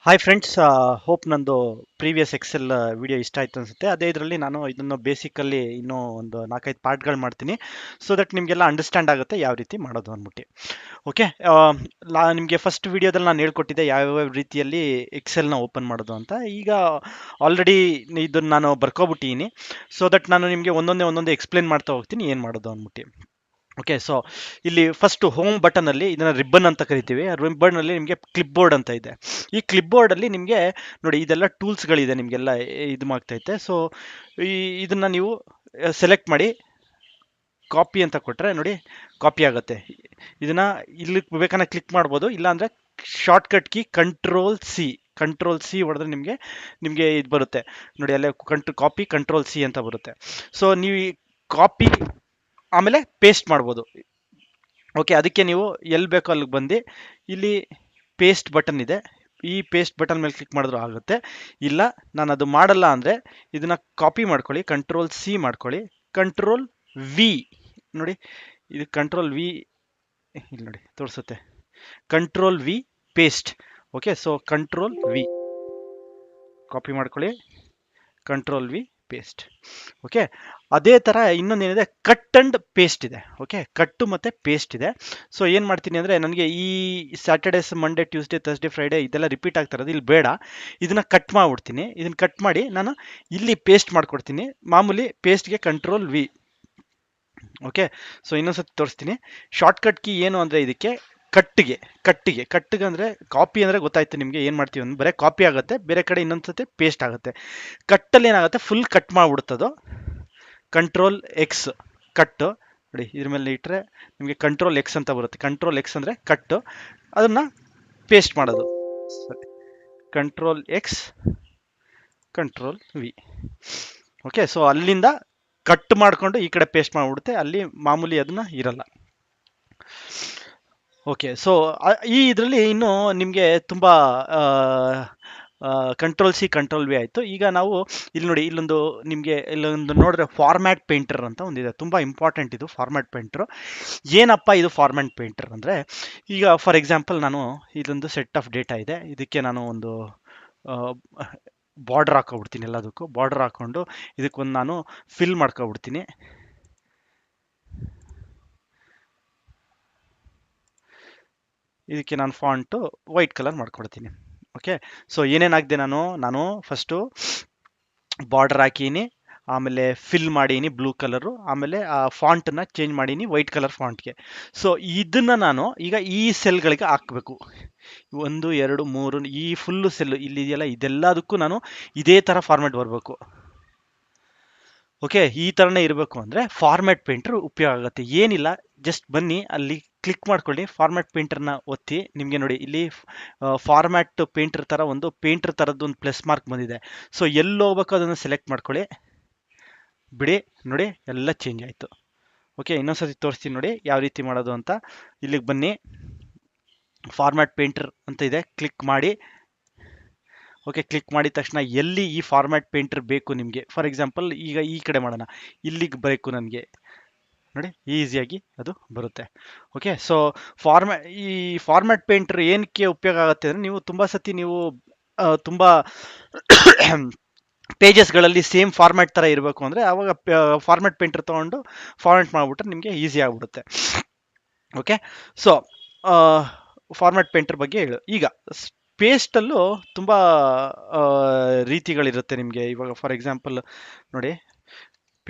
Hi friends, hope ನಂದು previous Excel video ಇಷ್ಟ ಆಯ್ತು ಅನ್ಸುತ್ತೆ. ಅದೇ ಇದರಲ್ಲಿ ನಾನು ಇದನ್ನು ಬೇಸಿಕಲ್ಲಿ ಇನ್ನೂ ಒಂದು 4-5 ಪಾರ್ಟ್ಗಳು ಮಾಡ್ತೀನಿ, ಸೊ ದಟ್ ನಿಮಗೆಲ್ಲ ಅಂಡರ್ಸ್ಟ್ಯಾಂಡ್ ಆಗುತ್ತೆ ಯಾವ ರೀತಿ ಮಾಡೋದು ಅಂದ್ಬಿಟ್ಟು. ಓಕೆ, ನಿಮಗೆ ಫಸ್ಟ್ ವಿಡಿಯೋದಲ್ಲಿ ನಾನು ಹೇಳ್ಕೊಟ್ಟಿದ್ದೆ ಯಾವ್ಯಾವ ರೀತಿಯಲ್ಲಿ ಎಕ್ಸೆಲ್ನ ಓಪನ್ ಮಾಡೋದು ಅಂತ. ಈಗ ಆಲ್ರೆಡಿ ಇದನ್ನು ನಾನು ಬರ್ಕೊಬಿಟ್ಟಿದ್ದೀನಿ, ಸೊ ದಟ್ ನಾನು ನಿಮಗೆ ಒಂದೊಂದೇ ಎಕ್ಸ್ಪ್ಲೇನ್ ಮಾಡ್ತಾ ಹೋಗ್ತೀನಿ ಏನು ಮಾಡೋದು ಅಂದ್ಬಿಟ್ಟು. ಓಕೆ, ಸೊ ಇಲ್ಲಿ ಫಸ್ಟ್ ಹೋಮ್ ಬಟನ್ ಅಲ್ಲಿ ಇದನ್ನ ರಿಬ್ಬನ್ ಅಂತ ಕರಿತೀವಿ. ರಿಬ್ಬನ್ ಅಲ್ಲಿ ನಿಮಗೆ ಕ್ಲಿಪ್ ಬೋರ್ಡ್ ಅಂತ ಇದೆ. ಈ ಕ್ಲಿಪ್ ಬೋರ್ಡ್ ಅಲ್ಲಿ ನಿಮಗೆ ನೋಡಿ ಇದೆಲ್ಲ ಟೂಲ್ಸ್ ಗಳಿದೆ, ನಿಮಗೆಲ್ಲ ಇದು ಆಗ್ತೈತೆ. ಸೊ ಇದನ್ನ ನೀವು ಸೆಲೆಕ್ಟ್ ಮಾಡಿ ಕಾಪಿ ಅಂತ ಕೊಟ್ರೆ ನೋಡಿ ಕಾಪಿ ಆಗುತ್ತೆ. ಇದನ್ನ ಇಲ್ಲಿ ಬೇಕಾದ್ರೆ ಕ್ಲಿಕ್ ಮಾಡ್ಬೋದು, ಇಲ್ಲಾಂದ್ರೆ short cut key control C ಹೊಡೆದ್ರೆ ನಿಮಗೆ ಇದು ಬರುತ್ತೆ ನೋಡಿ, ಅಲ್ಲೇ ಕಾಪಿ ಕಂಟ್ರೋಲ್ ಸಿ ಅಂತ ಬರುತ್ತೆ. ಸೊ ನೀವು ಕಾಪಿ ಆಮೇಲೆ ಪೇಸ್ಟ್ ಮಾಡ್ಬೋದು. ಓಕೆ, ಅದಕ್ಕೆ ನೀವು ಎಲ್ಲಿ ಬೇಕೋ ಅಲ್ಲಿಗೆ ಬಂದು ಇಲ್ಲಿ ಪೇಸ್ಟ್ ಬಟನ್ ಇದೆ, ಈ ಪೇಸ್ಟ್ ಬಟನ್ ಮೇಲೆ ಕ್ಲಿಕ್ ಮಾಡಿದ್ರು ಆಗುತ್ತೆ. ಇಲ್ಲ ನಾನು ಅದು ಮಾಡಲ್ಲ ಅಂದರೆ ಇದನ್ನು ಕಾಪಿ ಮಾಡ್ಕೊಳ್ಳಿ, ಕಂಟ್ರೋಲ್ ಸಿ ಮಾಡ್ಕೊಳ್ಳಿ, ಕಂಟ್ರೋಲ್ ವಿ ನೋಡಿ, ಇದು ಕಂಟ್ರೋಲ್ ವಿ ಇಲ್ಲಿ ನೋಡಿ ತೋರಿಸುತ್ತೆ, control V paste. Okay, so control V copy ಮಾಡ್ಕೊಳ್ಳಿ, ಕಂಟ್ರೋಲ್ ವಿ ಪೇಸ್ಟ್. ಓಕೆ, ಅದೇ ಥರ ಇನ್ನೊಂದೇನಿದೆ, ಕಟ್ ಅಂಡ್ ಪೇಸ್ಟ್ ಇದೆ. ಓಕೆ, ಕಟ್ಟು ಮತ್ತು ಪೇಸ್ಟ್ ಇದೆ. ಸೊ ಏನು ಮಾಡ್ತೀನಿ ಅಂದರೆ, ನನಗೆ ಈ Saturdays, Monday, Tuesday, Thursday, Friday ಇದೆಲ್ಲ ರಿಪೀಟ್ ಆಗ್ತಾ ಇರೋದು ಇಲ್ಲಿ ಬೇಡ, ಇದನ್ನು ಕಟ್ ಮಾಡಿಬಿಡ್ತೀನಿ. ಇದನ್ನು ಕಟ್ ಮಾಡಿ ನಾನು ಇಲ್ಲಿ ಪೇಸ್ಟ್ ಮಾಡ್ಕೊಡ್ತೀನಿ. ಮಾಮೂಲಿ ಪೇಸ್ಟ್ಗೆ ಕಂಟ್ರೋಲ್ ವಿ. ಓಕೆ, ಸೊ ಇನ್ನೊಂದ್ಸತಿ ತೋರಿಸ್ತೀನಿ. ಶಾರ್ಟ್ಕಟ್ ಕೀ ಏನು ಅಂದರೆ ಇದಕ್ಕೆ ಕಟ್ಟಿಗೆ ಅಂದರೆ ಕಾಪಿ ಅಂದರೆ ಗೊತ್ತಾಯ್ತು ನಿಮಗೆ ಏನು ಮಾಡ್ತೀವಿ ಅಂದ್ರೆ, ಬರೀ ಕಾಪಿ ಆಗುತ್ತೆ, ಬೇರೆ ಕಡೆ ಇನ್ನೊಂದ್ಸತಿ ಪೇಸ್ಟ್ ಆಗುತ್ತೆ. ಕಟ್ಟಲ್ಲಿ ಏನಾಗುತ್ತೆ, ಫುಲ್ ಕಟ್ ಮಾಡಿಬಿಡುತ್ತದು. ಕಂಟ್ರೋಲ್ ಎಕ್ಸ್ ಕಟ್ಟು ನೋಡಿ, ಇದ್ರ ಮೇಲೆ ಇಟ್ಟರೆ ನಿಮಗೆ ಕಂಟ್ರೋಲ್ ಎಕ್ಸ್ ಅಂತ ಬರುತ್ತೆ. ಕಂಟ್ರೋಲ್ ಎಕ್ಸ್ ಅಂದರೆ ಕಟ್ಟು, ಅದನ್ನು ಪೇಸ್ಟ್ ಮಾಡೋದು. ಸರಿ, control X control V. Okay, so ಅಲ್ಲಿಂದ ಕಟ್ ಮಾಡಿಕೊಂಡು ಈ ಕಡೆ ಪೇಸ್ಟ್ ಮಾಡಿಬಿಡುತ್ತೆ, ಅಲ್ಲಿ ಮಾಮೂಲಿ ಅದನ್ನ ಇರಲ್ಲ. ಓಕೆ, ಸೊ ಈ ಇದರಲ್ಲಿ ಇನ್ನು ನಿಮಗೆ ತುಂಬ ಕಂಟ್ರೋಲ್ ಸಿ ಕಂಟ್ರೋಲ್ ವಿ ಆಯಿತು. ಈಗ ನಾವು ಇಲ್ಲಿ ನೋಡಿ, ಇಲ್ಲೊಂದು ನೋಡಿದ್ರೆ ಫಾರ್ಮ್ಯಾಟ್ ಪೇಂಟರ್ ಅಂತ ಒಂದಿದೆ, ತುಂಬ ಇಂಪಾರ್ಟೆಂಟ್ ಇದು ಫಾರ್ಮ್ಯಾಟ್ ಪೇಂಟರ್. ಏನಪ್ಪ ಇದು ಫಾರ್ಮ್ಯಾಟ್ ಪೇಂಟರ್ ಅಂದರೆ, ಈಗ ಫಾರ್ ಎಕ್ಸಾಂಪಲ್ ನಾನು ಇದೊಂದು ಸೆಟ್ ಆಫ್ ಡೇಟಾ ಇದೆ, ಇದಕ್ಕೆ ನಾನು ಒಂದು ಬಾರ್ಡರ್ ಹಾಕೊಬಿಡ್ತೀನಿ. ಎಲ್ಲದಕ್ಕೂ ಬಾರ್ಡರ್ ಹಾಕ್ಕೊಂಡು ಇದಕ್ಕೊಂದು ನಾನು ಫಿಲ್ ಮಾಡ್ಕೊಬಿಡ್ತೀನಿ. ಇದಕ್ಕೆ ನಾನು ಫಾಂಟು ವೈಟ್ ಕಲರ್ ಮಾಡ್ಕೊಡ್ತೀನಿ. ಓಕೆ, ಸೊ ಏನೇನಾಗಿದೆ, ನಾನು ಫಸ್ಟು ಬಾರ್ಡರ್ ಹಾಕೀನಿ, ಆಮೇಲೆ ಫಿಲ್ ಮಾಡೀನಿ ಬ್ಲೂ ಕಲರು, ಆಮೇಲೆ ಆ ಫಾಂಟನ್ನ ಚೇಂಜ್ ಮಾಡೀನಿ ವೈಟ್ ಕಲರ್ ಫಾಂಟ್ಗೆ. ಸೊ ಇದನ್ನು ನಾನು ಈಗ ಈ ಸೆಲ್ಗಳಿಗೆ ಹಾಕಬೇಕು. 1 2 3 ಈ ಫುಲ್ಲು ಸೆಲ್ಲು ಇಲ್ಲಿದೆಯಲ್ಲ, ಇದೆಲ್ಲದಕ್ಕೂ ನಾನು ಇದೇ ಥರ ಫಾರ್ಮ್ಯಾಟ್ ಬರಬೇಕು. ಓಕೆ, ಈ ಥರನೇ ಇರಬೇಕು ಅಂದರೆ ಫಾರ್ಮ್ಯಾಟ್ ಪೇಂಟರ್ ಉಪಯೋಗ ಆಗುತ್ತೆ. ಏನಿಲ್ಲ, ಜಸ್ಟ್ ಬನ್ನಿ ಅಲ್ಲಿ ಕ್ಲಿಕ್ ಮಾಡ್ಕೊಳ್ಳಿ, ಫಾರ್ಮ್ಯಾಟ್ ಪೇಂಟರ್ನ ಒತ್ತಿ. ನಿಮಗೆ ನೋಡಿ ಇಲ್ಲಿ ಫಾರ್ಮ್ಯಾಟ್ ಪೇಂಟರ್ ಥರ ಒಂದು ಪೇಂಟರ್ ಥರದ್ದು ಒಂದು ಪ್ಲಸ್ ಮಾರ್ಕ್ ಬಂದಿದೆ. ಸೊ ಎಲ್ಲಿ ಹೋಗ್ಬೇಕು ಅದನ್ನು ಸೆಲೆಕ್ಟ್ ಮಾಡ್ಕೊಳ್ಳಿ, ಬಿಡಿ. ನೋಡಿ ಎಲ್ಲ ಚೇಂಜ್ ಆಯಿತು. ಓಕೆ, ಇನ್ನೊಂದ್ಸತಿ ತೋರಿಸ್ತೀನಿ ನೋಡಿ ಯಾವ ರೀತಿ ಮಾಡೋದು ಅಂತ. ಇಲ್ಲಿಗೆ ಬನ್ನಿ, ಫಾರ್ಮ್ಯಾಟ್ ಪೇಂಟರ್ ಅಂತ ಇದೆ, ಕ್ಲಿಕ್ ಮಾಡಿ. ಓಕೆ, ಕ್ಲಿಕ್ ಮಾಡಿದ ತಕ್ಷಣ ಎಲ್ಲಿ ಈ ಫಾರ್ಮ್ಯಾಟ್ ಪೇಂಟರ್ ಬೇಕು ನಿಮಗೆ, ಫಾರ್ ಎಕ್ಸಾಂಪಲ್ ಈಗ ಈ ಕಡೆ ಮಾಡೋಣ, ಇಲ್ಲಿಗೆ ಬೇಕು ನನಗೆ ನೋಡಿ, ಈಸಿಯಾಗಿ ಅದು ಬರುತ್ತೆ. ಓಕೆ, ಸೊ ಈ ಫಾರ್ಮ್ಯಾಟ್ ಪೇಂಟರ್ ಏನಕ್ಕೆ ಉಪಯೋಗ ಆಗುತ್ತೆ ಅಂದರೆ, ನೀವು ತುಂಬ ಸತಿ ನೀವು ತುಂಬ ಪೇಜಸ್ಗಳಲ್ಲಿ ಸೇಮ್ ಫಾರ್ಮ್ಯಾಟ್ ಥರ ಇರಬೇಕು ಅಂದರೆ, ಆವಾಗ ಫಾರ್ಮ್ಯಾಟ್ ಪೇಂಟರ್ ತೊಗೊಂಡು ಫಾರ್ಮ್ಯಾಟ್ ಮಾಡಿಬಿಟ್ರೆ ನಿಮಗೆ ಈಸಿ ಆಗಿಬಿಡುತ್ತೆ. ಓಕೆ, ಸೊ ಫಾರ್ಮ್ಯಾಟ್ ಪೇಂಟರ್ ಬಗ್ಗೆ ಹೇಳು. ಈಗ ಪೇಸ್ಟಲ್ಲೂ ತುಂಬ ರೀತಿಗಳಿರುತ್ತೆ ನಿಮಗೆ. ಇವಾಗ ಫಾರ್ ಎಕ್ಸಾಂಪಲ್ ನೋಡಿ,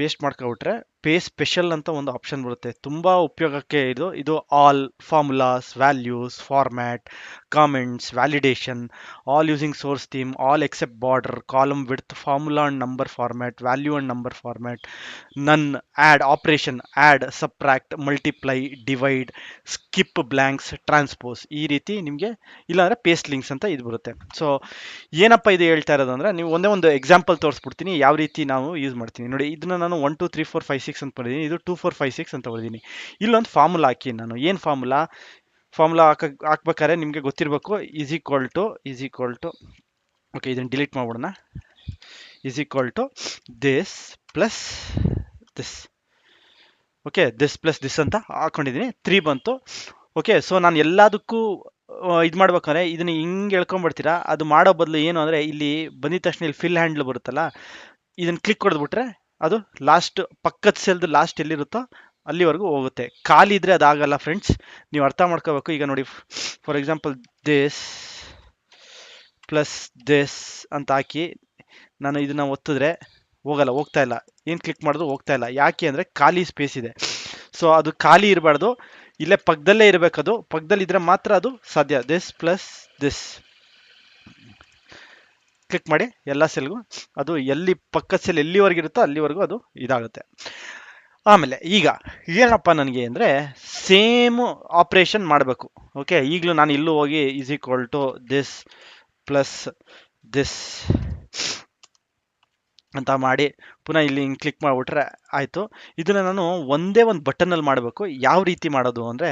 ಪೇಸ್ಟ್ ಮಾಡ್ಕೊಬಿಟ್ರೆ ಪೇಸ್ಟ್ ಸ್ಪೆಷಲ್ ಅಂತ ಒಂದು ಆಪ್ಷನ್ ಬರುತ್ತೆ, ತುಂಬ ಉಪಯೋಗಕ್ಕೆ ಇದು all formulas, values, format, comments, validation, all using source theme, all except border, column width, formula and number format, value and number format, none, add, operation, add, subtract, multiply, divide, skip, blanks, transpose, ಈ ರೀತಿ ನಿಮಗೆ. ಇಲ್ಲಾಂದರೆ paste links ಅಂತ ಇದು ಬರುತ್ತೆ. So ಏನಪ್ಪ ಇದು ಹೇಳ್ತಾ ಇರೋದು ಅಂದರೆ, ನೀವು ಒಂದೇ ಒಂದು ಎಕ್ಸಾಂಪಲ್ ತೋರಿಸ್ಬಿಡ್ತೀನಿ ಯಾವ ರೀತಿ ನಾವು ಯೂಸ್ ಮಾಡ್ತೀನಿ ನೋಡಿ. ಇದನ್ನ ನಾನು 1 2 3 4 5 6 ಅಂತ ಬರ್ತೀನಿ, ಇದು 2 4 5 6 ಅಂತ ಬರ್ತೀನಿ. ಇಲ್ಲೊಂದು ಫಾರ್ಮುಲಾ ಹಾಕಿ, ನಾನು ಏನು ಫಾರ್ಮುಲಾ ಹಾಕ್ಬೇಕಾದ್ರೆ ನಿಮಗೆ ಗೊತ್ತಿರಬೇಕು, ಈಸ್ ಈಕ್ವಲ್ ಟು ಓಕೆ, ಇದನ್ನು ಡಿಲೀಟ್ ಮಾಡ್ಬಿಡೋಣ. Is equal to this plus this. Okay, this plus this ಅಂತ ಹಾಕೊಂಡಿದ್ದೀನಿ, 3 ಬಂತು. ಓಕೆ, ಸೊ ನಾನು ಎಲ್ಲದಕ್ಕೂ ಇದು ಮಾಡ್ಬೇಕಂದ್ರೆ ಇದನ್ನ ಹಿಂಗೆ ಎಳ್ಕೊಂಡ್ಬಿಡ್ತೀರಾ. ಅದು ಮಾಡೋ ಬದಲು ಏನು ಅಂದರೆ ಇಲ್ಲಿ ಬಂದಿದ ತಕ್ಷಣ ಇಲ್ಲಿ ಫಿಲ್ ಹ್ಯಾಂಡ್ಲ್ ಬರುತ್ತಲ್ಲ, ಇದನ್ನ ಕ್ಲಿಕ್ ಹೊಡೆದ್ಬಿಟ್ರೆ ಅದು ಲಾಸ್ಟ್ ಪಕ್ಕದ ಸೆಲ್ದು ಲಾಸ್ಟ್ ಎಲ್ಲಿರುತ್ತೋ ಅಲ್ಲಿವರೆಗೂ ಹೋಗುತ್ತೆ. ಖಾಲಿ ಇದ್ರೆ ಅದಾಗಲ್ಲ ಫ್ರೆಂಡ್ಸ್, ನೀವು ಅರ್ಥ ಮಾಡ್ಕೋಬೇಕು. ಈಗ ನೋಡಿ, for example this plus this ಅಂತ ಹಾಕಿ ನಾನು ಇದನ್ನ ಒತ್ತಿದ್ರೆ ಹೋಗಲ್ಲ, ಹೋಗ್ತಾ ಇಲ್ಲ. ಏನು ಕ್ಲಿಕ್ ಮಾಡಿದ್ರು ಹೋಗ್ತಾ ಇಲ್ಲ. ಯಾಕೆ ಅಂದರೆ ಖಾಲಿ ಸ್ಪೇಸ್ ಇದೆ. ಸೊ ಅದು ಖಾಲಿ ಇರಬಾರ್ದು, ಇಲ್ಲೇ ಪಕ್ಕದಲ್ಲೇ ಇರಬೇಕು. ಅದು ಪಕ್ಕದಲ್ಲಿ ಇದ್ರೆ ಮಾತ್ರ ಅದು ಸಾಧ್ಯ. ದಿಸ್ ಪ್ಲಸ್ ದಿಸ್ ಕ್ಲಿಕ್ ಮಾಡಿ ಎಲ್ಲ ಸೆಲ್ಗೂ ಅದು ಎಲ್ಲಿ ಪಕ್ಕದ ಸೆಲ್ ಎಲ್ಲಿವರೆಗೆ ಇರುತ್ತೋ ಅಲ್ಲಿವರೆಗೂ ಅದು ಇದಾಗುತ್ತೆ. ಆಮೇಲೆ ಈಗ ಏನಪ್ಪ ನನಗೆ ಅಂದರೆ ಸೇಮ್ ಆಪ್ರೇಷನ್ ಮಾಡಬೇಕು. ಓಕೆ, ಈಗಲೂ ನಾನು ಇಲ್ಲೂ ಹೋಗಿ is equal to this plus this ಅಂತ ಮಾಡಿ ಪುನಃ ಇಲ್ಲಿ ಹಿಂಗೆ ಕ್ಲಿಕ್ ಮಾಡಿಬಿಟ್ರೆ ಆಯಿತು. ಇದನ್ನು ನಾನು ಒಂದೇ ಒಂದು ಬಟನಲ್ಲಿ ಮಾಡಬೇಕು. ಯಾವ ರೀತಿ ಮಾಡೋದು ಅಂದರೆ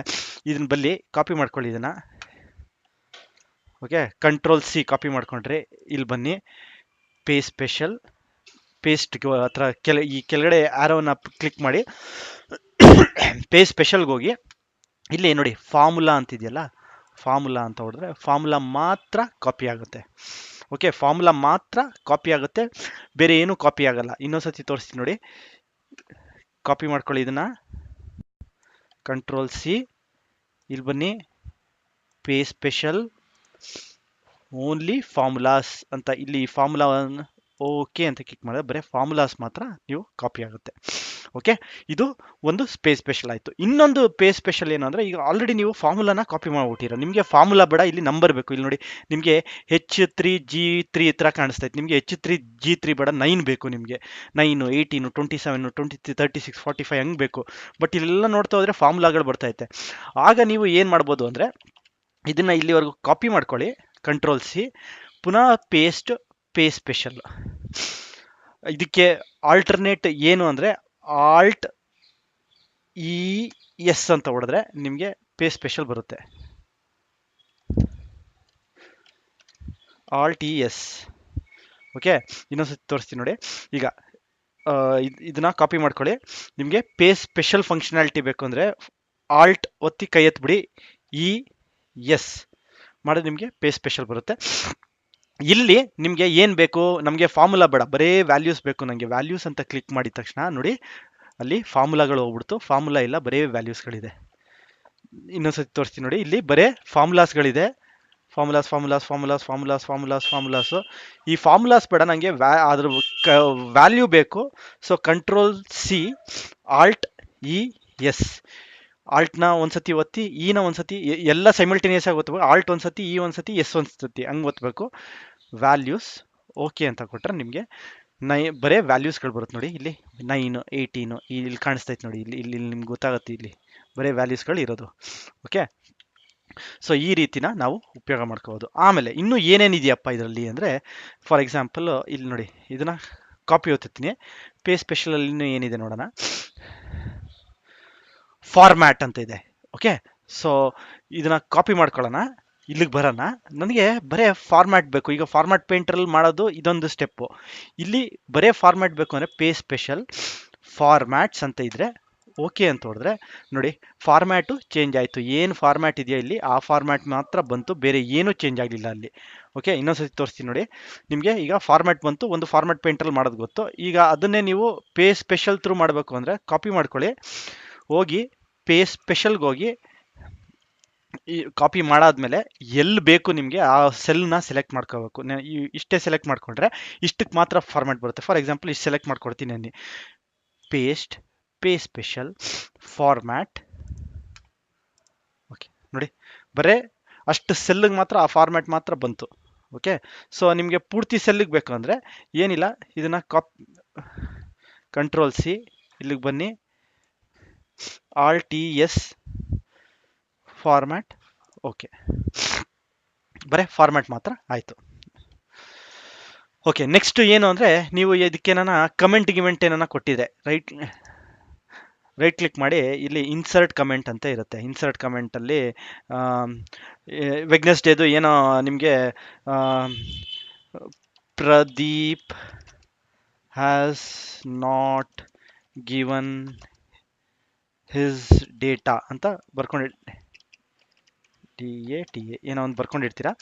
ಇದನ್ನ ಬಲ್ಲಿ ಕಾಪಿ ಮಾಡ್ಕೊಳ್ಳಿ ಇದನ್ನು. ಓಕೆ, ಕಂಟ್ರೋಲ್ ಸಿ ಕಾಪಿ ಮಾಡ್ಕೊಂಡ್ರೆ ಇಲ್ಲಿ ಬನ್ನಿ, ಪೇಸ್ಟ್ ಸ್ಪೆಷಲ್, ಪೇಸ್ಟ್ ಹತ್ರ ಈ ಕೆಳಗಡೆ ಆರೋನ ಕ್ಲಿಕ್ ಮಾಡಿ ಪೇಸ್ಟ್ ಸ್ಪೆಷಲ್ಗೆ ಹೋಗಿ ಇಲ್ಲಿ ನೋಡಿ ಫಾರ್ಮುಲಾ ಅಂತಿದೆಯಲ್ಲ, ಫಾರ್ಮುಲಾ ಅಂತ ಹೊಡೆದ್ರೆ ಫಾರ್ಮುಲಾ ಮಾತ್ರ ಕಾಪಿ ಆಗುತ್ತೆ. ಓಕೆ, ಫಾರ್ಮುಲಾ ಮಾತ್ರ ಕಾಪಿ ಆಗುತ್ತೆ, ಬೇರೆ ಏನು ಕಾಪಿ ಆಗಲ್ಲ. ಇನ್ನೊಂದ್ಸತಿ ತೋರಿಸ್ತೀನಿ ನೋಡಿ. ಕಾಪಿ ಮಾಡ್ಕೊಳ್ಳಿ ಇದನ್ನ, ಕಂಟ್ರೋಲ್ ಸಿ, ಇಲ್ಲಿ ಬನ್ನಿ, ಪೇಸ್ಟ್ ಸ್ಪೆಷಲ್, ಓನ್ಲಿ ಫಾರ್ಮುಲಾಸ್ ಅಂತ ಇಲ್ಲಿ ಫಾರ್ಮುಲಾ ಓಕೆ ಅಂತ ಕ್ಲಿಕ್ ಮಾಡಿದ್ರೆ ಬರೀ ಫಾರ್ಮುಲಾಸ್ ಮಾತ್ರ ನೀವು ಕಾಪಿ ಆಗುತ್ತೆ. ಓಕೆ, ಇದು ಒಂದು ಪೇಜ್ ಸ್ಪೆಷಲ್ ಆಯಿತು. ಇನ್ನೊಂದು ಪೇಜ್ ಸ್ಪೆಷಲ್ ಏನು ಅಂದರೆ, ಈಗ ಆಲ್ರೆಡಿ ನೀವು ಫಾರ್ಮುಲಾನ ಕಾಪಿ ಮಾಡಿಬಿಟ್ಟಿರ, ನಿಮಗೆ ಫಾರ್ಮುಲಾ ಬೇಡ, ಇಲ್ಲಿ ನಂಬರ್ ಬೇಕು. ಇಲ್ಲಿ ನೋಡಿ ನಿಮಗೆ H3G3 ಈ ಥರ ಕಾಣಿಸ್ತೈತೆ. ನಿಮಗೆ H3G3 ಬೇಡ, 9 ಬೇಕು ನಿಮಗೆ. 9, 18, 27, 23, 36, 45 ಹಂಗೆ ಬೇಕು. ಬಟ್ ಇಲ್ಲೆಲ್ಲ ನೋಡ್ತಾ ಹೋದರೆ ಫಾರ್ಮುಲಾಗಳು ಬರ್ತೈತೆ. ಆಗ ನೀವು ಏನು ಮಾಡ್ಬೋದು ಅಂದರೆ ಇದನ್ನು ಇಲ್ಲಿವರೆಗೂ ಕಾಪಿ ಮಾಡ್ಕೊಳ್ಳಿ, ಕಂಟ್ರೋಲ್ ಸಿ, ಪುನಃ ಪೇಸ್ಟ್ ಸ್ಪೆಷಲ್. ಇದಕ್ಕೆ ಆಲ್ಟರ್ನೇಟ್ ಏನು ಅಂದರೆ ಆಲ್ಟ್ ಇ ಎಸ್ ಅಂತ ಹೊಡೆದ್ರೆ ನಿಮಗೆ ಪೇಸ್ಟ್ ಸ್ಪೆಷಲ್ ಬರುತ್ತೆ. Alt E S. ಓಕೆ, ಇನ್ನೊಂದ್ಸತಿ ತೋರಿಸ್ತೀನಿ ನೋಡಿ. ಈಗ ಇದನ್ನ ಕಾಪಿ ಮಾಡ್ಕೊಳ್ಳಿ. ನಿಮಗೆ ಪೇಸ್ಟ್ ಸ್ಪೆಷಲ್ ಫಂಕ್ಷನಾಲಿಟಿ ಬೇಕು ಅಂದರೆ ಆಲ್ಟ್ ಒತ್ತಿ ಕೈ ಎತ್ಬಿಡಿ, ಇ ಎಸ್ ಮಾಡಿದ್ರೆ ನಿಮಗೆ ಪೇಸ್ಟ್ ಸ್ಪೆಷಲ್ ಬರುತ್ತೆ. ಇಲ್ಲಿ ನಿಮಗೆ ಏನು ಬೇಕು, ನಮಗೆ ಫಾರ್ಮುಲಾ ಬೇಡ, ಬರೀ ವ್ಯಾಲ್ಯೂಸ್ ಬೇಕು. ನನಗೆ ವ್ಯಾಲ್ಯೂಸ್ ಅಂತ ಕ್ಲಿಕ್ ಮಾಡಿದ ತಕ್ಷಣ ನೋಡಿ ಅಲ್ಲಿ ಫಾರ್ಮುಲಾಗಳು ಹೋಗ್ಬಿಡ್ತು, ಫಾರ್ಮುಲಾ ಇಲ್ಲ, ಬರೀ ವ್ಯಾಲ್ಯೂಸ್ಗಳಿದೆ. ಇನ್ನೊಂದ್ಸತಿ ತೋರಿಸ್ತೀನಿ ನೋಡಿ, ಇಲ್ಲಿ ಬರೀ ಫಾರ್ಮುಲಾಸ್ಗಳಿದೆ. ಫಾರ್ಮುಲಾಸ್. ಈ ಫಾರ್ಮುಲಾಸ್ ಬೇಡ ನನಗೆ, ಅದ್ರ ವ್ಯಾಲ್ಯೂ ಬೇಕು. So control C, alt E S, ಆಲ್ಟ್ನ ಒಂದ್ಸತಿ ಒತ್ತಿ, ಇನ ಒಂದ್ಸತಿ, ಎಲ್ಲ ಸೈಮಲ್ಟೇನಿಯಸ್ ಆಗಿ ಒತ್ತಬೇಕು. ಆಲ್ಟ್ ಒಂದ್ಸತಿ, ಇ ಒಂದ್ಸತಿ, ಎಸ್ ಒಂದ್ಸತಿ ಹಂಗೆ ಒತ್ತಬೇಕು. ವ್ಯಾಲ್ಯೂಸ್ ಓಕೆ ಅಂತ ಕೊಟ್ಟರೆ ನಿಮಗೆ ಬರೇ ವ್ಯಾಲ್ಯೂಸ್ಗಳು ಬರುತ್ತೆ ನೋಡಿ. ಇಲ್ಲಿ 9, 18 ಇಲ್ಲಿ ಕಾಣಿಸ್ತೈತೆ ನೋಡಿ, ಇಲ್ಲಿ ನಿಮ್ಗೆ ಗೊತ್ತಾಗುತ್ತೆ, ಇಲ್ಲಿ ಬರೀ ವ್ಯಾಲ್ಯೂಸ್ಗಳು ಇರೋದು. ಓಕೆ, ಸೊ ಈ ರೀತಿನ ನಾವು ಉಪಯೋಗ ಮಾಡ್ಕೋಬೋದು. ಆಮೇಲೆ ಇನ್ನೂ ಏನೇನಿದೆಯಪ್ಪ ಇದರಲ್ಲಿ ಅಂದರೆ, ಫಾರ್ ಎಕ್ಸಾಂಪಲ್ ಇಲ್ಲಿ ನೋಡಿ, ಇದನ್ನ ಕಾಪಿ ಓದ್ತೀನಿ, ಪೇಸ್ಟ್ ಸ್ಪೆಷಲಲ್ಲಿ ಇನ್ನೂ ಏನಿದೆ ನೋಡೋಣ. ಫಾರ್ಮ್ಯಾಟ್ ಅಂತ ಇದೆ. ಓಕೆ, ಸೊ ಇದನ್ನ ಕಾಪಿ ಮಾಡ್ಕೊಳ್ಳೋಣ, ಇಲ್ಲಿಗೆ ಬರೋಣ. ನನಗೆ ಬರೇ ಫಾರ್ಮ್ಯಾಟ್ ಬೇಕು. ಈಗ ಫಾರ್ಮ್ಯಾಟ್ ಪೇಂಟ್ರಲ್ಲಿ ಮಾಡೋದು ಇದೊಂದು ಸ್ಟೆಪ್ಪು. ಇಲ್ಲಿ ಬರೇ ಫಾರ್ಮ್ಯಾಟ್ ಬೇಕು ಅಂದರೆ ಪೇಸ್ಟ್ ಸ್ಪೆಷಲ್ ಫಾರ್ಮ್ಯಾಟ್ಸ್ ಅಂತ ಇದ್ರೆ ಓಕೆ ಅಂತ ಹೊಡೆದ್ರೆ ನೋಡಿ ಫಾರ್ಮ್ಯಾಟು ಚೇಂಜ್ ಆಯಿತು. ಏನು ಫಾರ್ಮ್ಯಾಟ್ ಇದೆಯೋ ಇಲ್ಲಿ ಆ ಫಾರ್ಮ್ಯಾಟ್ ಮಾತ್ರ ಬಂತು, ಬೇರೆ ಏನೂ ಚೇಂಜ್ ಆಗಲಿಲ್ಲ ಅಲ್ಲಿ. ಓಕೆ, ಇನ್ನೊಂದ್ಸತಿ ತೋರಿಸ್ತೀನಿ ನೋಡಿ. ನಿಮಗೆ ಈಗ ಫಾರ್ಮ್ಯಾಟ್ ಬಂತು, ಒಂದು ಫಾರ್ಮ್ಯಾಟ್ ಪೇಂಟ್ರಲ್ಲಿ ಮಾಡೋದು ಗೊತ್ತು. ಈಗ ಅದನ್ನೇ ನೀವು ಪೇಸ್ಟ್ ಸ್ಪೆಷಲ್ ಥ್ರೂ ಮಾಡಬೇಕು ಅಂದರೆ ಕಾಪಿ ಮಾಡ್ಕೊಳ್ಳಿ, ಹೋಗಿ ಪೇಸ್ಟ್ ಸ್ಪೆಷಲ್ಗೆ ಹೋಗಿ ಈ ಕಾಪಿ ಮಾಡಾದ್ಮೇಲೆ ಎಲ್ಲಿ ಬೇಕು ನಿಮಗೆ ಆ ಸೆಲ್ನ ಸೆಲೆಕ್ಟ್ ಮಾಡ್ಕೋಬೇಕು. ಇಷ್ಟೇ ಸೆಲೆಕ್ಟ್ ಮಾಡ್ಕೊಂಡ್ರೆ ಇಷ್ಟಕ್ಕೆ ಮಾತ್ರ ಫಾರ್ಮ್ಯಾಟ್ ಬರುತ್ತೆ. ಫಾರ್ ಎಕ್ಸಾಂಪಲ್ ಇಷ್ಟು ಸೆಲೆಕ್ಟ್ ಮಾಡ್ಕೊಡ್ತೀನಿ ಅನ್ನಿ, ಪೇಸ್ಟ್ ಸ್ಪೆಷಲ್ ಫಾರ್ಮ್ಯಾಟ್. ಓಕೆ ನೋಡಿ, ಬರೇ ಅಷ್ಟು ಸೆಲ್ಗೆ ಮಾತ್ರ ಆ ಫಾರ್ಮ್ಯಾಟ್ ಮಾತ್ರ ಬಂತು. ಓಕೆ, ಸೊ ನಿಮಗೆ ಪೂರ್ತಿ ಸೆಲ್ಗೆ ಬೇಕು ಅಂದರೆ ಏನಿಲ್ಲ, ಇದನ್ನು ಕಂಟ್ರೋಲ್ ಸಿ, ಇಲ್ಲಿಗೆ ಬನ್ನಿ, alt E S, format. Okay, ಬರೀ ಫಾರ್ಮ್ಯಾಟ್ ಮಾತ್ರ ಆಯಿತು. ಓಕೆ, ನೆಕ್ಸ್ಟ್ ಏನು ಅಂದರೆ, ನೀವು ಇದಕ್ಕೆ ನಾನು ಕಮೆಂಟ್ ಏನಾನ ಕೊಟ್ಟಿದೆ, ರೈಟ್ ಕ್ಲಿಕ್ ಮಾಡಿ, ಇಲ್ಲಿ ಇನ್ಸರ್ಟ್ ಕಮೆಂಟ್ ಅಂತ ಇರುತ್ತೆ. ಇನ್ಸರ್ಟ್ ಕಮೆಂಟಲ್ಲಿ ವೆಗ್ನೆಸ್ಡೇದು ಏನೋ ನಿಮಗೆ Pradeep has not given his data ಅಂತ ಬರ್ಕೊಂಡು ಟಿ ಎ ಏನೋ ಒಂದು ಬರ್ಕೊಂಡಿರ್ತೀರಾ.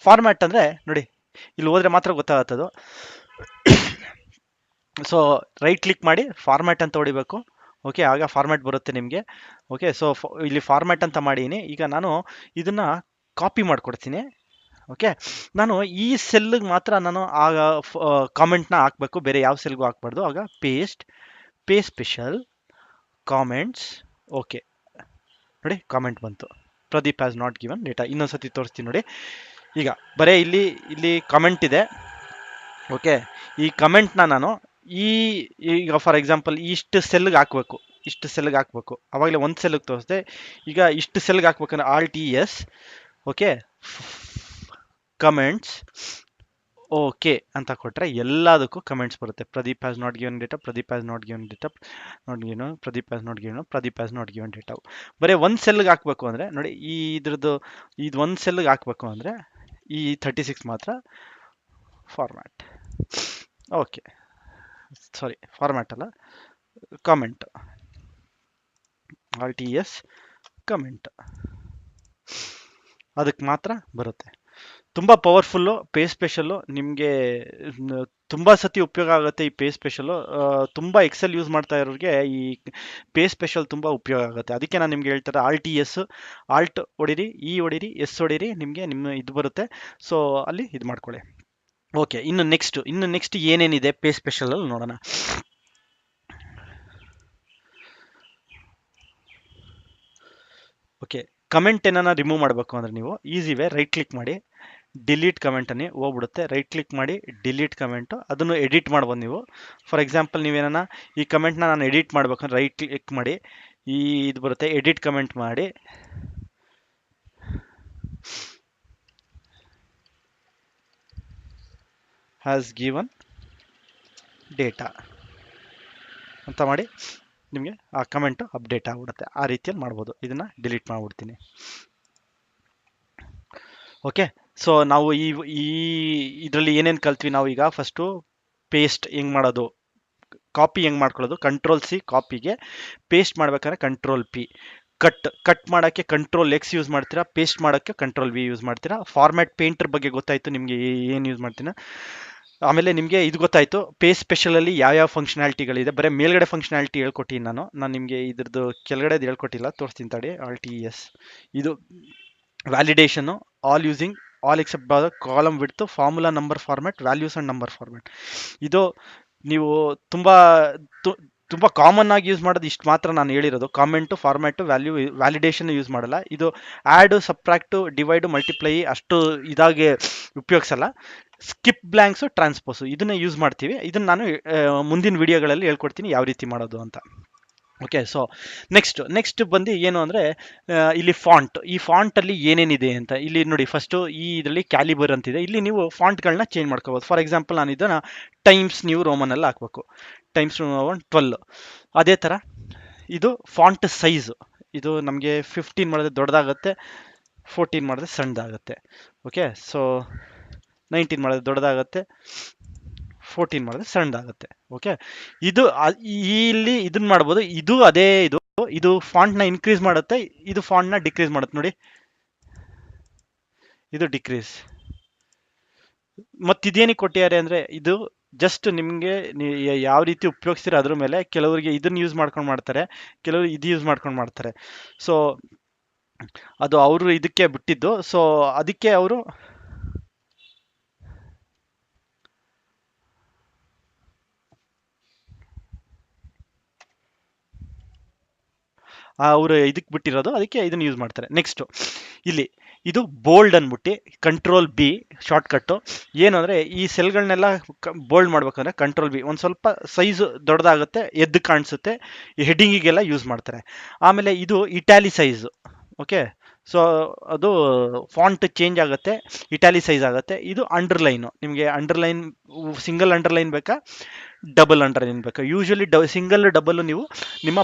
ಫಾರ್ಮ್ಯಾಟ್ ಅಂದರೆ ನೋಡಿ, ಇಲ್ಲಿ ಹೋದರೆ ಮಾತ್ರ ಗೊತ್ತಾಗತ್ತದು. ಸೊ ರೈಟ್ ಕ್ಲಿಕ್ ಮಾಡಿ ಫಾರ್ಮ್ಯಾಟ್ ಅಂತ ಹೊಡಿಬೇಕು. ಓಕೆ, ಆಗ ಫಾರ್ಮ್ಯಾಟ್ ಬರುತ್ತೆ ನಿಮಗೆ. ಓಕೆ, ಸೊ ಇಲ್ಲಿ ಫಾರ್ಮ್ಯಾಟ್ ಅಂತ ಮಾಡೀನಿ. ಈಗ ನಾನು ಇದನ್ನು ಕಾಪಿ ಮಾಡಿಕೊಡ್ತೀನಿ. ಓಕೆ, ನಾನು ಈ ಸೆಲ್ಗೆ ಮಾತ್ರ ನಾನು ಆಗ ಕಾಮೆಂಟ್ನ ಹಾಕಬೇಕು, ಬೇರೆ ಯಾವ ಸೆಲ್ಗೂ ಹಾಕ್ಬಾರ್ದು. ಆಗ ಪೇ ಸ್ಪೆಷಲ್ ಕಾಮೆಂಟ್ಸ್. ಓಕೆ ನೋಡಿ, ಕಾಮೆಂಟ್ ಬಂತು, Pradeep has not given data. ಇನ್ನೊಂದ್ಸತಿ ತೋರಿಸ್ತೀನಿ ನೋಡಿ. ಈಗ ಬರೀ ಇಲ್ಲಿ ಕಾಮೆಂಟ್ ಇದೆ. ಓಕೆ, ಈ ಕಮೆಂಟ್ನ ನಾನು ಈಗ ಫಾರ್ ಎಕ್ಸಾಂಪಲ್ ಇಷ್ಟು ಸೆಲ್ಗೆ ಹಾಕಬೇಕು, ಅವಾಗಲೇ ಒಂದು ಸೆಲ್ಗೆ ತೋರಿಸ್ದೆ. ಈಗ ಇಷ್ಟು ಸೆಲ್ಗೆ ಹಾಕ್ಬೇಕಂದ್ರೆ Alt+S. ಓಕೆ, ಕಮೆಂಟ್ಸ್ ಓಕೆ ಅಂತ ಕೊಟ್ಟರೆ ಎಲ್ಲದಕ್ಕೂ ಕಮೆಂಟ್ಸ್ ಬರುತ್ತೆ. Pradeep has not given data, Pradeep has not given data, Pradeep has not given data. ಬರೀ ಒಂದು ಸೆಲ್ಗೆ ಹಾಕಬೇಕು ಅಂದರೆ ನೋಡಿ, ಇದು ಒಂದು ಸೆಲ್ಗೆ ಹಾಕಬೇಕು ಅಂದರೆ ಈ 36 ಮಾತ್ರ ಫಾರ್ಮ್ಯಾಟ್. ಓಕೆ, ಸಾರಿ, ಫಾರ್ಮ್ಯಾಟ್ ಅಲ್ಲ, ಕಾಮೆಂಟ್, Alt+S ಕಮೆಂಟ್, ಅದಕ್ಕೆ ಮಾತ್ರ ಬರುತ್ತೆ. ತುಂಬ ಪವರ್ಫುಲ್ಲು ಪೇ ಸ್ಪೆಷಲ್ಲು. ನಿಮಗೆ ತುಂಬ ಸತಿ ಉಪಯೋಗ ಆಗುತ್ತೆ ಈ ಪೇ ಸ್ಪೆಷಲ್ಲು. ತುಂಬ ಎಕ್ಸೆಲ್ ಯೂಸ್ ಮಾಡ್ತಾ ಇರೋರಿಗೆ ಈ ಪೇ ಸ್ಪೆಷಲ್ ತುಂಬ ಉಪಯೋಗ ಆಗುತ್ತೆ. ಅದಕ್ಕೆ ನಾನು ನಿಮ್ಗೆ ಹೇಳ್ತಾರೆ, ಆಲ್ಟ್ ಹೊಡಿರಿ, ಹೊಡಿರಿ, ಎಸ್ ಹೊಡಿರಿ, ನಿಮ್ಮ ಇದು ಬರುತ್ತೆ. ಸೊ ಅಲ್ಲಿ ಇದು ಮಾಡ್ಕೊಳ್ಳಿ. ಓಕೆ, ಇನ್ನು ನೆಕ್ಸ್ಟ್ ಏನೇನಿದೆ ಪೇ ಸ್ಪೆಷಲಲ್ಲಿ ನೋಡೋಣ. ಓಕೆ, ಕಮೆಂಟ್ ಏನಾರ ರಿಮೂವ್ ಮಾಡಬೇಕು ಅಂದರೆ ನೀವು ಈಸಿ ವೇ, ರೈಟ್ ಕ್ಲಿಕ್ ಮಾಡಿ, ಡಿಲೀಟ್ ಕಮೆಂಟ್ ಅನ್ನಿ ಹೋಗ್ಬಿಡುತ್ತೆ. ರೈಟ್ ಕ್ಲಿಕ್ ಮಾಡಿ ಡಿಲೀಟ್ ಕಮೆಂಟು, ಅದನ್ನು ಎಡಿಟ್ ಮಾಡ್ಬೋದು ನೀವು. ಫಾರ್ ಎಕ್ಸಾಂಪಲ್ ನೀವೇನ ಈ ಕಮೆಂಟ್ನ ನಾನು ಎಡಿಟ್ ಮಾಡ್ಬೇಕಂದ್ರೆ ರೈಟ್ ಕ್ಲಿಕ್ ಮಾಡಿ, ಇದು ಬರುತ್ತೆ, ಎಡಿಟ್ ಕಮೆಂಟ್ ಮಾಡಿ, ಹ್ಯಾಸ್ ಗಿವನ್ ಡೇಟಾ ಅಂತ ಮಾಡಿ, ನಿಮಗೆ ಆ ಕಮೆಂಟು ಅಪ್ಡೇಟ್ ಆಗಿಬಿಡುತ್ತೆ. ಆ ರೀತಿಯಲ್ಲಿ ಮಾಡ್ಬೋದು. ಇದನ್ನು ಡಿಲೀಟ್ ಮಾಡಿಬಿಡ್ತೀನಿ. ಓಕೆ, ಸೊ ನಾವು ಇದರಲ್ಲಿ ಏನೇನು ಕಲ್ತ್ವಿ ನಾವು ಈಗ. ಫಸ್ಟು ಪೇಸ್ಟ್ ಹೆಂಗೆ ಮಾಡೋದು, ಕಾಪಿ ಹೆಂಗೆ ಮಾಡ್ಕೊಳ್ಳೋದು, Ctrl+C ಕಾಪಿಗೆ, ಪೇಸ್ಟ್ ಮಾಡ್ಬೇಕಾದ್ರೆ Ctrl+P, ಕಟ್ ಮಾಡೋಕ್ಕೆ Ctrl+X ಯೂಸ್ ಮಾಡ್ತೀರಾ, ಪೇಸ್ಟ್ ಮಾಡೋಕ್ಕೆ Ctrl+V ಯೂಸ್ ಮಾಡ್ತೀರಾ. ಫಾರ್ಮ್ಯಾಟ್ ಪೇಂಟರ್ ಬಗ್ಗೆ ಗೊತ್ತಾಯಿತು ನಿಮಗೆ, ಏನು ಯೂಸ್ ಮಾಡ್ತೀರಾ. ಆಮೇಲೆ ನಿಮಗೆ ಇದು ಗೊತ್ತಾಯಿತು ಪೇ ಸ್ಪೆಷಲಲ್ಲಿ ಯಾವ್ಯಾವ ಫಂಕ್ಷನಾಲಿಟಿಗಳಿದೆ. ಬರೀ ಮೇಲ್ಗಡೆ ಫಂಕ್ಷನಾಲಿಟಿ ಹೇಳ್ಕೊಟ್ಟಿನಿ ನಾನು ನಿಮಗೆ ಇದ್ರದ್ದು ಕೆಳಗಡೆದು ಹೇಳ್ಕೊಟ್ಟಿಲ್ಲ, ತೋರಿಸ್ತೀನಿ ತಡಿ. Alt+S ಇದು validation, all except column width, formula number format, values and number format. ಇದು ನೀವು ತುಂಬ ಕಾಮನ್ ಆಗಿ ಯೂಸ್ ಮಾಡೋದು ಇಷ್ಟು ಮಾತ್ರ ನಾನು ಹೇಳಿರೋದು. ಕಾಮೆಂಟು, ಫಾರ್ಮ್ಯಾಟು, ವ್ಯಾಲಿಡೇಷನ್ ಯೂಸ್ ಮಾಡಲ್ಲ. ಇದು ಆ್ಯಡು, ಸಬ್ಟ್ರಾಕ್ಟು, ಡಿವೈಡು, ಮಲ್ಟಿಪ್ಲೈ ಅಷ್ಟು ಇದಾಗಿ ಉಪಯೋಗಿಸಲ್ಲ. ಸ್ಕಿಪ್ ಬ್ಲ್ಯಾಂಕ್ಸು, ಟ್ರಾನ್ಸ್ಪೋಸು ಇದನ್ನ ಯೂಸ್ ಮಾಡ್ತೀವಿ. ಇದನ್ನು ನಾನು ಮುಂದಿನ ವಿಡಿಯೋಗಳಲ್ಲಿ ಹೇಳ್ಕೊಡ್ತೀನಿ ಯಾವ ರೀತಿ ಮಾಡೋದು ಅಂತ. ಓಕೆ, ಸೊ ನೆಕ್ಸ್ಟ್ ಬಂದು ಏನು ಅಂದರೆ, ಇಲ್ಲಿ ಈ ಫಾಂಟಲ್ಲಿ ಏನೇನಿದೆ ಅಂತ ಇಲ್ಲಿ ನೋಡಿ. ಫಸ್ಟು ಇದರಲ್ಲಿ ಕ್ಯಾಲಿಬರ್ ಅಂತಿದೆ, ಇಲ್ಲಿ ನೀವು ಫಾಂಟ್ಗಳನ್ನ ಚೇಂಜ್ ಮಾಡ್ಕೋಬೋದು. ಫಾರ್ ಎಕ್ಸಾಂಪಲ್ ನಾನು ಇದನ್ನು ಟೈಮ್ಸ್ ನ್ಯೂ ರೋಮನಲ್ಲಿ ಹಾಕಬೇಕು, ಟೈಮ್ಸ್ 12. ಅದೇ ಥರ ಇದು ಫಾಂಟ್ ಸೈಜು, ಇದು ನಮಗೆ 15 ಮಾಡಿದ್ರೆ ದೊಡ್ಡದಾಗುತ್ತೆ, 14 ಮಾಡಿದ್ರೆ ಸಣ್ಣದಾಗುತ್ತೆ. ಓಕೆ, ಸೊ 19 ಮಾಡಿದ್ರೆ ದೊಡ್ಡದಾಗುತ್ತೆ, 14 ಮಾಡಿದ್ರೆ ಸಣ್ಣದಾಗುತ್ತೆ. ಓಕೆ, ಇಲ್ಲಿ ಇದನ್ನ ಮಾಡ್ಬೋದು. ಅದೇ ಇದು ಫಾಂಟ್ನ ಇನ್ಕ್ರೀಸ್ ಮಾಡುತ್ತೆ, ಇದು ಫಾಂಟ್ನ ಡಿಕ್ರೀಸ್ ಮಾಡುತ್ತೆ. ನೋಡಿ, ಇದು ಡಿಕ್ರೀಸ್. ಮತ್ತು ಇದೇನಿಗೆ ಕೊಟ್ಟಿದ್ದಾರೆ ಅಂದರೆ, ಇದು ಜಸ್ಟ್ ನಿಮಗೆ ಯಾವ ರೀತಿ ಉಪಯೋಗಿಸ್ತೀರ ಅದ್ರ ಮೇಲೆ. ಕೆಲವರಿಗೆ ಇದನ್ನ ಯೂಸ್ ಮಾಡ್ಕೊಂಡು ಮಾಡ್ತಾರೆ, ಕೆಲವರು ಇದು ಯೂಸ್ ಮಾಡ್ಕೊಂಡು ಮಾಡ್ತಾರೆ. ಸೊ ಅದು ಅವರು ಇದಕ್ಕೆ ಬಿಟ್ಟಿದ್ದು. ಸೊ ಅದಕ್ಕೆ ಅವರು ಇದಕ್ಕೆ ಬಿಟ್ಟಿರೋದು, ಅದಕ್ಕೆ ಇದನ್ನು ಯೂಸ್ ಮಾಡ್ತಾರೆ. ನೆಕ್ಸ್ಟು ಇದು ಬೋಲ್ಡ್ ಅಂದ್ಬಿಟ್ಟು Ctrl+B ಶಾರ್ಟ್ಕಟ್ಟು. ಏನು ಅಂದರೆ, ಈ ಸೆಲ್ಗಳನ್ನೆಲ್ಲ ಬೋಲ್ಡ್ ಮಾಡ್ಬೇಕಂದ್ರೆ Ctrl+B, ಒಂದು ಸ್ವಲ್ಪ ಸೈಜು ದೊಡ್ಡದಾಗುತ್ತೆ, ಎದ್ದು ಕಾಣಿಸುತ್ತೆ, ಹೆಡ್ಡಿಂಗಿಗೆಲ್ಲ ಯೂಸ್ ಮಾಡ್ತಾರೆ. ಆಮೇಲೆ ಇದು ಇಟ್ಯಾಲಿಸೈಜು. ಓಕೆ, ಸೊ ಅದು ಫಾಂಟ್ ಚೇಂಜ್ ಆಗುತ್ತೆ, ಇಟ್ಯಾಲಿಸೈಸ್ ಆಗುತ್ತೆ. ಇದು ಅಂಡರ್ಲೈನು, ನಿಮಗೆ ಅಂಡರ್ಲೈನ್ ಸಿಂಗಲ್ ಅಂಡರ್ಲೈನ್ ಬೇಕಾ, ಡಬಲ್ ಅಂಡರ್ಲೈನ್ ಬೇಕಾ. ಯೂಶಲಿ ಸಿಂಗಲ್ ಡಬಲ್ ನೀವು ನಿಮ್ಮ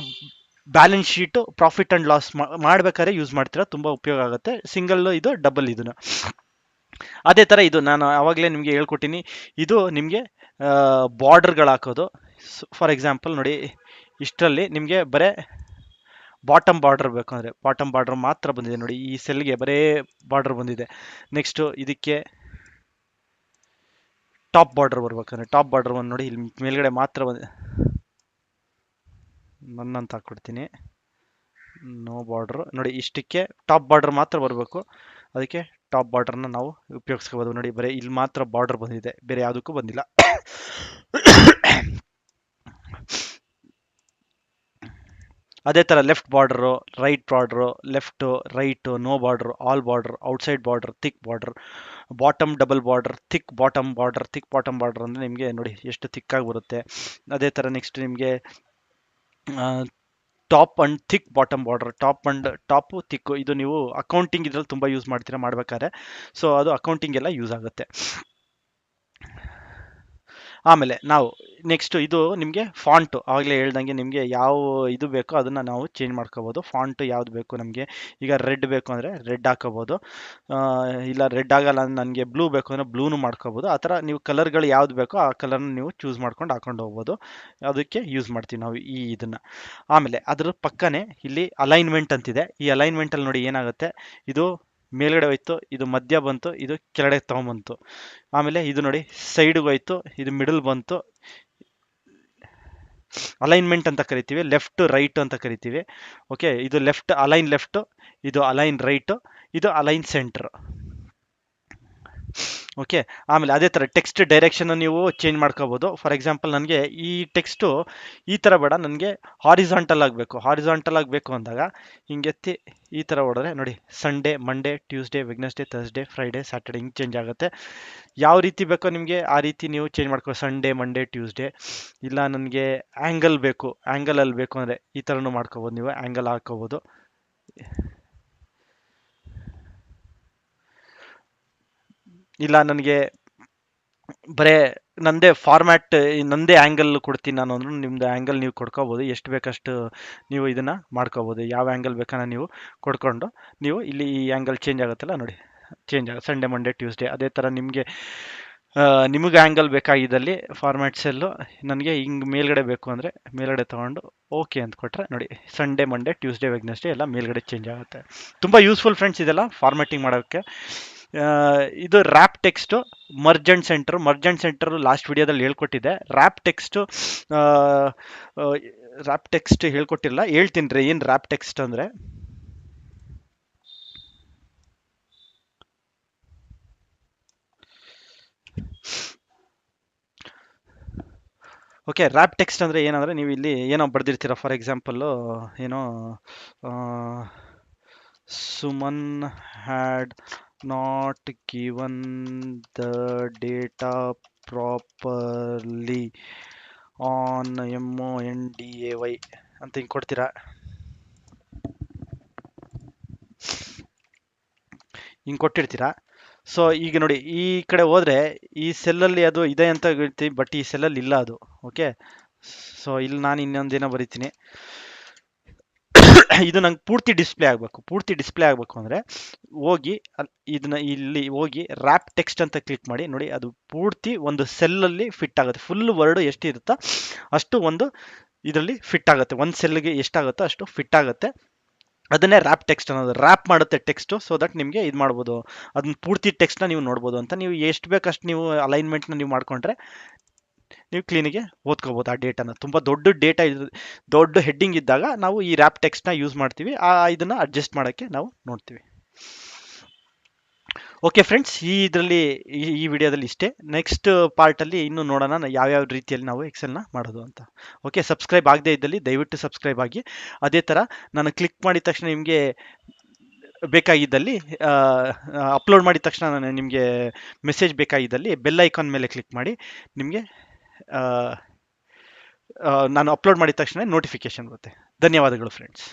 balance sheet, profit and loss ಮಾಡ್ಬೇಕಾದ್ರೆ ಯೂಸ್ ಮಾಡ್ತೀರಾ, ತುಂಬ ಉಪಯೋಗ ಆಗುತ್ತೆ. ಸಿಂಗಲ್, ಇದು ಡಬಲ್. ಇದನ್ನು ಅದೇ ಥರ ಇದು ನಾನು ಆವಾಗಲೇ ನಿಮಗೆ ಹೇಳ್ಕೊಟ್ಟಿನಿ. ಇದು ನಿಮಗೆ ಬಾರ್ಡರ್ಗಳು ಹಾಕೋದು. ಫಾರ್ ಎಕ್ಸಾಂಪಲ್ ನೋಡಿ, ಇಷ್ಟರಲ್ಲಿ ನಿಮಗೆ ಬರೀ ಬಾಟಮ್ ಬಾರ್ಡರ್ ಬೇಕು ಅಂದರೆ ಬಾಟಮ್ ಬಾರ್ಡರ್ ಮಾತ್ರ ಬಂದಿದೆ ನೋಡಿ, ಈ ಸೆಲ್ಗೆ ಬರೇ ಬಾರ್ಡರ್ ಬಂದಿದೆ. ನೆಕ್ಸ್ಟು ಇದಕ್ಕೆ ಟಾಪ್ ಬಾರ್ಡರ್ ಬರ್ಬೇಕಂದ್ರೆ ಟಾಪ್ ಬಾರ್ಡರ್ ಒಂದು ನೋಡಿ ಇಲ್ಲಿ ಮೇಲ್ಗಡೆ ಮಾತ್ರ ಬಂದಿದೆ. ನನ್ನಂತ ಹಾಕ್ಬಿಡ್ತೀನಿ, ನೋ ಬಾರ್ಡರ್ ನೋಡಿ, ಇಷ್ಟಕ್ಕೆ ಟಾಪ್ ಬಾರ್ಡರ್ ಮಾತ್ರ ಬರಬೇಕು. ಅದಕ್ಕೆ ಟಾಪ್ ಬಾರ್ಡರ್ನ ನಾವು ಉಪಯೋಗಿಸ್ಕೋಬೋದು ನೋಡಿ, ಬರೀ ಇಲ್ಲಿ ಮಾತ್ರ ಬಾರ್ಡರ್ ಬಂದಿದೆ, ಬೇರೆ ಯಾವುದಕ್ಕೂ ಬಂದಿಲ್ಲ. ಅದೇ ಥರ left border, right border, left right, no border, all border, outside border, thick border, bottom double border, thick bottom border. Thick bottom border ಅಂದರೆ ನಿಮಗೆ ನೋಡಿ ಎಷ್ಟು ಥಿಕ್ಕಾಗಿ ಬರುತ್ತೆ. ಅದೇ ಥರ ನೆಕ್ಸ್ಟ್ ನಿಮಗೆ top and thick bottom border, top thick, ಇದು ನೀವು ಅಕೌಂಟಿಂಗ್ ಇದ್ರಲ್ಲಿ ತುಂಬ ಯೂಸ್ ಮಾಡ್ತೀರಾ ಮಾಡ್ಬೇಕಾದ್ರೆ, ಸೊ ಅದು ಅಕೌಂಟಿಂಗ್ ಎಲ್ಲ ಯೂಸ್ ಆಗುತ್ತೆ. ಆಮೇಲೆ ನಾವು ನೆಕ್ಸ್ಟ್ ಇದು ನಿಮಗೆ ಫಾಂಟು, ಆಗಲೇ ಹೇಳ್ದಂಗೆ ನಿಮಗೆ ಯಾವ ಇದು ಬೇಕೋ ಅದನ್ನು ನಾವು ಚೇಂಜ್ ಮಾಡ್ಕೋಬೋದು. ಫಾಂಟು ಯಾವ್ದು ಬೇಕು ನಮಗೆ, ಈಗ ರೆಡ್ ಬೇಕು ಅಂದರೆ ರೆಡ್ ಹಾಕೋಬೋದು, ಇಲ್ಲ ರೆಡ್ ಆಗಲ್ಲ ನನಗೆ ಬ್ಲೂ ಬೇಕು ಅಂದರೆ ಬ್ಲೂನು ಮಾಡ್ಕೋಬೋದು. ಆ ಥರ ನೀವು ಕಲರ್ಗಳು ಯಾವ್ದು ಬೇಕೋ ಆ ಕಲರ್ನ ನೀವು ಚೂಸ್ ಮಾಡ್ಕೊಂಡು ಹಾಕೊಂಡು ಹೋಗ್ಬೋದು. ಅದಕ್ಕೆ ಯೂಸ್ ಮಾಡ್ತೀವಿ ನಾವು ಈ ಇದನ್ನು. ಆಮೇಲೆ ಅದ್ರ ಪಕ್ಕನೇ ಇಲ್ಲಿ ಅಲೈನ್ಮೆಂಟ್ ಅಂತಿದೆ. ಈ ಅಲೈನ್ಮೆಂಟಲ್ಲಿ ನೋಡಿ ಏನಾಗುತ್ತೆ, ಇದು ಮೇಲ್ಗಡೆ ಹೋಯ್ತು, ಇದು ಮಧ್ಯ ಬಂತು, ಇದು ಕೆಳಗಡೆ ತೊಗೊಂಬಂತು. ಆಮೇಲೆ ಇದು ನೋಡಿ ಸೈಡ್ಗೆ ಹೋಯ್ತು, ಇದು ಮಿಡಲ್ ಬಂತು. ಅಲೈನ್ಮೆಂಟ್ ಅಂತ ಕರಿತೀವಿ, ಲೆಫ್ಟ್ ರೈಟ್ ಅಂತ ಕರಿತೀವಿ. ಓಕೆ, ಇದು ಲೆಫ್ಟ್ ಅಲೈನ್ ಲೆಫ್ಟ್, ಇದು ಅಲೈನ್ ರೈಟ್, ಇದು ಅಲೈನ್ ಸೆಂಟರ್. ಓಕೆ, ಆಮೇಲೆ ಅದೇ ಥರ ಟೆಕ್ಸ್ಟ್ ಡೈರೆಕ್ಷನ್ ನೀವು ಚೇಂಜ್ ಮಾಡ್ಕೋಬೋದು. ಫಾರ್ ಎಕ್ಸಾಂಪಲ್ ನನಗೆ ಈ ಟೆಕ್ಸ್ಟು ಈ ಥರ ಬೇಡ, ನನಗೆ ಹಾರಿಸಾಂಟಲ್ ಆಗಬೇಕು. ಹಾರಿಸಾಂಟಲ್ ಆಗಬೇಕು ಅಂದಾಗ ಹಿಂಗೆತ್ತಿ ಈ ಥರ ಹೊಡೆದ್ರೆ ನೋಡಿ, Sunday, Monday, Tuesday, Wednesday, Thursday, Friday, Saturday ಹಿಂಗೆ ಚೇಂಜ್ ಆಗುತ್ತೆ. ಯಾವ ರೀತಿ ಬೇಕೋ ನಿಮಗೆ ಆ ರೀತಿ ನೀವು ಚೇಂಜ್ ಮಾಡ್ಕೋ, ಸಂಡೇ, ಮಂಡೇ, ಟ್ಯೂಸ್ಡೇ. ಇಲ್ಲ ನನಗೆ ಆ್ಯಂಗಲ್ ಬೇಕು, ಆ್ಯಂಗಲಲ್ಲಿ ಬೇಕು ಅಂದರೆ ಈ ಥರನೂ ಮಾಡ್ಕೋಬೋದು, ನೀವು ಆ್ಯಂಗಲ್ ಹಾಕೋಬೋದು. ಇಲ್ಲ ನನಗೆ ಬರೇ ನಂದೇ ಫಾರ್ಮ್ಯಾಟ್, ನಂದೇ ಆ್ಯಂಗಲ್ ಕೊಡ್ತೀನಿ ನಾನು ಅಂದ್ರೂ ನಿಮ್ಮದು ಆ್ಯಂಗಲ್ ನೀವು ಕೊಡ್ಕೋಬೋದು, ಎಷ್ಟು ಬೇಕಷ್ಟು ನೀವು ಇದನ್ನು ಮಾಡ್ಕೋಬೋದು. ಯಾವ ಆ್ಯಂಗಲ್ ಬೇಕಾದ್ರೆ ನೀವು ಕೊಡ್ಕೊಂಡು ನೀವು ಇಲ್ಲಿ ಈ ಆ್ಯಂಗಲ್ ಚೇಂಜ್ ಆಗುತ್ತಲ್ಲ ನೋಡಿ, ಚೇಂಜ್ ಆಗುತ್ತೆ ಸಂಡೇ, ಮಂಡೇ, ಟ್ಯೂಸ್ಡೇ. ಅದೇ ಥರ ನಿಮಗೆ ನಿಮಗೆ ಆ್ಯಂಗಲ್ ಬೇಕಾಗಿದ್ದಲ್ಲಿ ಫಾರ್ಮ್ಯಾಟ್ ಸೆಲ್ಲು ನನಗೆ ಹಿಂಗೆ ಮೇಲ್ಗಡೆ ಬೇಕು ಅಂದರೆ ಮೇಲ್ಗಡೆ ತೊಗೊಂಡು ಓಕೆ ಅಂತ ಕೊಟ್ಟರೆ ನೋಡಿ, ಸಂಡೇ, ಮಂಡೇ, ಟ್ಯೂಸ್ಡೇ, ವೆಡ್ನೆಸ್ಡೇ ಎಲ್ಲ ಮೇಲ್ಗಡೆ ಚೇಂಜ್ ಆಗುತ್ತೆ. ತುಂಬ ಯೂಸ್ಫುಲ್ ಫ್ರೆಂಡ್ಸ್ ಇದೆಲ್ಲ ಫಾರ್ಮ್ಯಾಟಿಂಗ್ ಮಾಡೋಕ್ಕೆ. ಇದು ರ್ಯಾಪ್ ಟೆಕ್ಸ್ಟು, ಮರ್ಜೆಂಟ್ ಸೆಂಟರು ಲಾಸ್ಟ್ ವಿಡಿಯೋದಲ್ಲಿ ಹೇಳ್ಕೊಟ್ಟಿದ್ದೆ. ರ್ಯಾಪ್ ಟೆಕ್ಸ್ಟ್ ಹೇಳ್ಕೊಟ್ಟಿಲ್ಲ, ಹೇಳ್ತೀನಿ ರೀ ಏನು ರ್ಯಾಪ್ ಟೆಕ್ಸ್ಟ್ ಅಂದರೆ. ಓಕೆ, ರ್ಯಾಪ್ ಟೆಕ್ಸ್ಟ್ ಅಂದರೆ ಏನಂದರೆ, ನೀವು ಇಲ್ಲಿ ಏನೋ ಬರ್ದಿರ್ತೀರ. ಫಾರ್ ಎಕ್ಸಾಂಪಲ್ಲು ಏನೋ Suman had not given the data properly on MONDAY ಅಂತ ಹಿಂಗೆ ಕೊಡ್ತೀರಾ. ಹಿಂಗೆ ಕೊಟ್ಟಿರ್ತೀರಾ. ಸೊ ಈಗ ನೋಡಿ ಈ ಕಡೆ ಹೋದರೆ ಈ ಸೆಲ್ಲಲ್ಲಿ ಅದು ಇದೆ ಅಂತ ಹೇಳ್ತೀವಿ, ಬಟ್ ಈ ಸೆಲ್ಲಲ್ಲಿ ಇಲ್ಲ ಅದು. ಓಕೆ, ಸೊ ಇಲ್ಲಿ ನಾನು ಇನ್ನೊಂದೇನೋ ಬರಿತೀನಿ. ಇದು ನಂಗೆ ಪೂರ್ತಿ ಡಿಸ್ಪ್ಲೇ ಆಗಬೇಕು ಅಂದರೆ ಹೋಗಿ ಇದನ್ನ ಇಲ್ಲಿ ಹೋಗಿ ರ್ಯಾಪ್ ಟೆಕ್ಸ್ಟ್ ಅಂತ ಕ್ಲಿಕ್ ಮಾಡಿ ನೋಡಿ, ಅದು ಪೂರ್ತಿ ಒಂದು ಸೆಲ್ಲಲ್ಲಿ ಫಿಟ್ ಆಗುತ್ತೆ. ಫುಲ್ ವರ್ಡ್ ಎಷ್ಟು ಇರುತ್ತೋ ಅಷ್ಟು ಒಂದು ಇದರಲ್ಲಿ ಫಿಟ್ ಆಗುತ್ತೆ, ಒಂದು ಸೆಲ್ಗೆ ಎಷ್ಟಾಗುತ್ತೋ ಅಷ್ಟು ಫಿಟ್ ಆಗುತ್ತೆ. ಅದನ್ನೇ ರ್ಯಾಪ್ ಟೆಕ್ಸ್ಟ್ ಅನ್ನೋದು. ರ್ಯಾಪ್ ಮಾಡುತ್ತೆ ಟೆಕ್ಸ್ಟು, ಸೊ ದಟ್ ನಿಮಗೆ ಇದು ಮಾಡ್ಬೋದು, ಅದನ್ನ ಪೂರ್ತಿ ಟೆಕ್ಸ್ಟ್ನ ನೀವು ನೋಡ್ಬೋದು ಅಂತ. ನೀವು ಎಷ್ಟು ಬೇಕಷ್ಟು ನೀವು ಅಲೈನ್ಮೆಂಟ್ನ ನೀವು ಮಾಡ್ಕೊಂಡ್ರೆ ನೀವು ಕ್ಲೀನಿಗೆ ಓದ್ಕೋಬೋದು ಆ ಡೇಟಾನ. ತುಂಬ ದೊಡ್ಡ ಡೇಟಾ ದೊಡ್ಡ ಹೆಡ್ಡಿಂಗ್ ಇದ್ದಾಗ ನಾವು ಈ ರ್ಯಾಪ್ ಟೆಕ್ಸ್ಟ್ನ ಯೂಸ್ ಮಾಡ್ತೀವಿ, ಇದನ್ನು ಅಡ್ಜಸ್ಟ್ ಮಾಡೋಕ್ಕೆ ನಾವು ನೋಡ್ತೀವಿ. ಓಕೆ ಫ್ರೆಂಡ್ಸ್, ಇದರಲ್ಲಿ ಈ ವಿಡಿಯೋದಲ್ಲಿ ಇಷ್ಟೇ. ನೆಕ್ಸ್ಟ್ ಪಾರ್ಟಲ್ಲಿ ಇನ್ನೂ ನೋಡೋಣ ಯಾವ್ಯಾವ ರೀತಿಯಲ್ಲಿ ನಾವು ಎಕ್ಸೆಲ್ನ ಮಾಡೋದು ಅಂತ. ಓಕೆ, ಸಬ್ಸ್ಕ್ರೈಬ್ ಆಗದೇ ಇದ್ದಲ್ಲಿ ದಯವಿಟ್ಟು ಸಬ್ಸ್ಕ್ರೈಬ್ ಆಗಿ. ಅದೇ ಥರ ನಾನು ಕ್ಲಿಕ್ ಮಾಡಿದ ತಕ್ಷಣ ನಿಮಗೆ ಬೇಕಾಗಿದ್ದಲ್ಲಿ, ಅಪ್ಲೋಡ್ ಮಾಡಿದ ತಕ್ಷಣ ನಿಮಗೆ ಮೆಸೇಜ್ ಬೇಕಾಗಿದ್ದಲ್ಲಿ ಬೆಲ್ ಐಕಾನ್ ಮೇಲೆ ಕ್ಲಿಕ್ ಮಾಡಿ, ನಿಮಗೆ ನಾನು ಅಪ್ಲೋಡ್ ಮಾಡಿದ ತಕ್ಷಣ ನೋಟಿಫಿಕೇಶನ್ ಬರುತ್ತೆ. ಧನ್ಯವಾದಗಳು ಫ್ರೆಂಡ್ಸ್.